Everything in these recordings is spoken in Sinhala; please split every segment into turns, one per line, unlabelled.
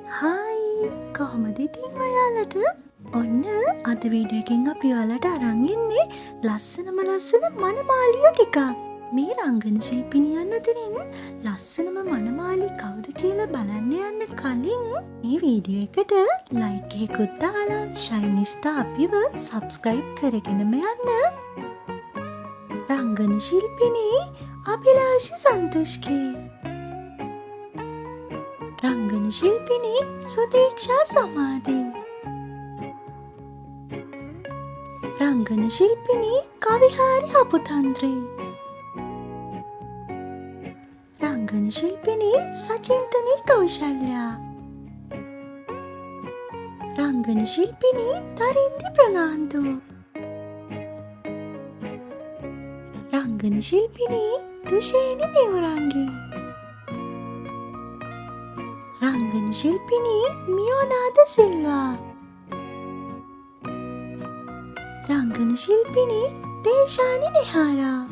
හායි කොහොමද ඉතින් ඔයාලට? ඔන්න අද වීඩියෝ එකෙන් අපි ඔයාලට අරන් ඉන්නේ ලස්සන මනමාලියෝ ටිකක්. මේ රංගන ශිල්පිනියන් අතරින් ලස්සනම මනමාලි කවුද කියලා බලන්න යන්න කලින් මේ වීඩියෝ එකට ලයික් එකකුත් දාලා ෂයිනිස්ටා අපිව සබ්ස්ක්‍රයිබ් කරගෙනම යන්න. රංගන ශිල්පිනී අභිලාෂි සන්තෝෂ්ගේ, රංගන ශිල්පිනී සුදීක්ෂා සමාධි, රංගන ශිල්පිනී කවිහාරි අපුතන්ත්‍රී, රංගන ශිල්පිනී සචින්තනී කෞශල්‍යා, රංගන ශිල්පිනී තරින්දි ප්‍රනාන්දු, රංගන ශිල්පිනී තුෂේනි මෙවරංගී, රංගන ශිල්පිනී මියෝනාද සිල්වා, රංගන ශිල්පිනී දේශානි නිහාරා,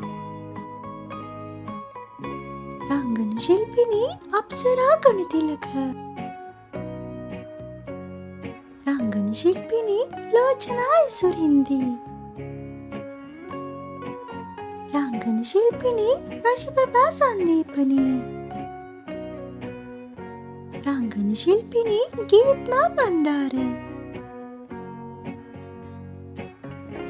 රංගන ශිල්පිනී අප්සරා ගුණතිලක, රංගන ශිල්පිනී ලෝචනා ඉසුරින්දී, රංගන ශිල්පිනී රශිප්‍රභා සන්දීපනී, රංගන ශිල්පිනී ගීත්මා බණ්ඩාර,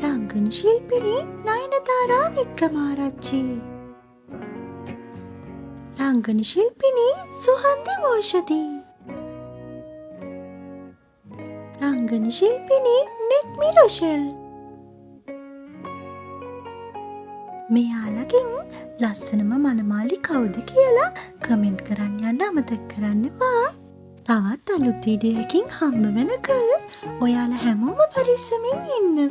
රංගන ශිල්පිනී නයනතාරා වික්‍රමාරච්චි, රංගන ශිල්පිනී සුහන්දි වෝෂති, රංගන ශිල්පිනී නෙත්මි රොෂෙල්. මෙයාලගෙන් ලස්සනම මනමාලි කවුද කියලා කමෙන්ට් කරන්න යන්න අමතක කරන්න එපා. තවත් අලුත් වීඩියෝ එකකින් හම්බ වෙනකල් ඔයාලා හැමෝම පරිස්සමින් ඉන්න.